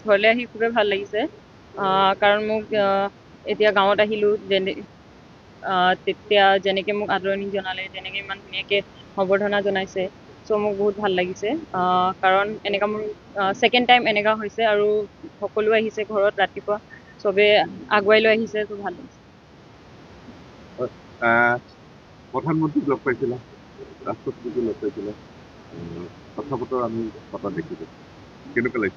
ঘৰলৈ আহি খুবেই ভাল লাগিছে কাৰণ মোক এতিয়া গাঁৱত আহিলোঁ তেতিয়া যেনেকৈ মোক আদৰণি জনালে যেনেকৈ ইমান ধুনীয়াকৈ সম্বৰ্ধনা জনাইছে চ' মোক বহুত ভাল লাগিছে কাৰণ এনেকুৱা মোৰ ছেকেণ্ড টাইম এনেকুৱা হৈছে আৰু সকলো আহিছে ঘৰত ৰাতিপুৱা চবেই আগুৱাই লৈ আহিছে চ' ভাল লাগিছে প্ৰধানমন্ত্ৰীক লগ পাইছিলা ৰাষ্ট্ৰপতিকো লগ পাইছিলা কথা বতৰা আমি পতা দেখিছোঁ কেনেকুৱা লাগিছিল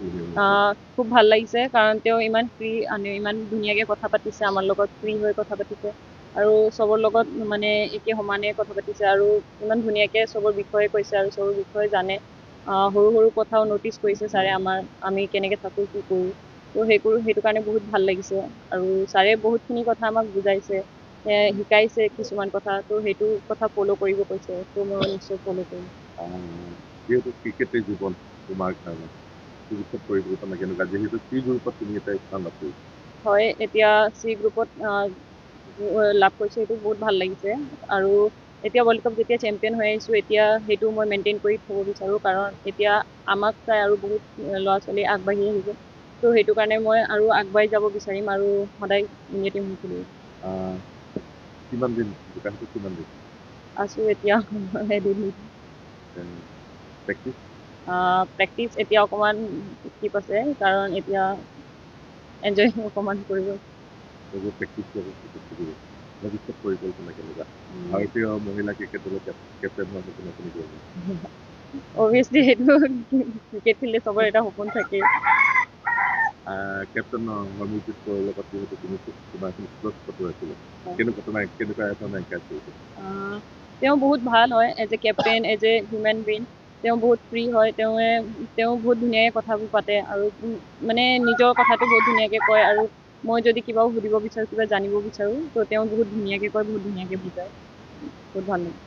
খুব ভাল লাগিছে কাৰণ তেওঁ ইমান ফ্ৰী ইমান ধুনীয়াকৈ কথা পাতিছে আমাৰ লগত ফ্ৰী হৈ কথা পাতিছে আৰু চবৰ লগত মানে একে সমানে কথা পাতিছে আৰু ইমান ধুনীয়াকৈ চবৰ বিষয়ে কৈছে আৰু চবৰ বিষয়ে জানে সৰু সৰু কথাও ন'টিচ কৰিছে ছাৰে আমি কেনেকৈ থাকোঁ কি কৰোঁ ত' সেইটো কাৰণে বহুত ভাল লাগিছে আৰু ছাৰে বহুতখিনি কথা আমাক বুজাইছে শিকাইছে কিছুমান কথা ত' সেইটো কথা ফ'ল' কৰিব কৈছে ত' মই নিশ্চয় ফ'ল' কৰিম যিহেতু ক্ৰিকেটে জীৱন তোমাৰ কাৰণে ভৱিষ্যত পৰিকল্পনা কেনেকুৱা যিহেতু চি গ্ৰুপত তুমি এটা স্থান লাভ কৰিছা হয় এতিয়া চি গ্ৰুপত লাভ কৰিছোঁ সেইটো বহুত ভাল লাগিছে আৰু এতিয়া ৱৰ্ল্ড কাপ যেতিয়া চেম্পিয়ন হৈ আহিছোঁ এতিয়া সেইটো মই মেইনটেইন কৰি থ'ব বিচাৰোঁ কাৰণ এতিয়া আমাক চাই আৰু বহুত ল'ৰা ছোৱালী আগবাঢ়ি আহিব ত' সেইটো কাৰণে মই আৰু আগবাঢ়ি যাব বিচাৰিম আৰু সদায় ইণ্ডিয়া টীম খেলিম কিমান দিন দোকানটো কিমান দিন আছোঁ এতিয়া প্ৰেক্টিচ এতিয়া অকণমান ঠিক আছে কাৰণ এতিয়া এনজয় অকণমান কৰিব প্ৰেক্টিচ ভৱিষ্যত পৰিকল্পনা কেনেকুৱা ভাৰতীয় মহিলা ক্ৰিকেট দলৰ কেপ্টেইন হোৱাৰ নতুন অভিয়াছলি সেইটো ক্ৰিকেট খেলিলে চবৰে এটা সপোন থাকে কেপ্টেইন হৰমনপ্ৰীত কৌৰৰ লগত যিহেতু তুমি তোমাৰখিনি ক্লজ ফটো আছিলে কেনেকুৱা ধৰণে এনকাৰেজ কৰিছে তেওঁ বহুত ভাল হয় as a captain as a human being তেওঁ বহুত ফ্ৰী হয় তেওঁ বহুত ধুনীয়াকৈ কথাবোৰ পাতে আৰু মানে নিজৰ কথাটো বহুত ধুনীয়াকৈ কয় আৰু মই যদি কিবাও সুধিব বিচাৰোঁ কিবা জানিব বিচাৰোঁ ত' তেওঁ বহুত ধুনীয়াকৈ কয় বহুত ধুনীয়াকৈ বুজায় বহুত ভাল লাগে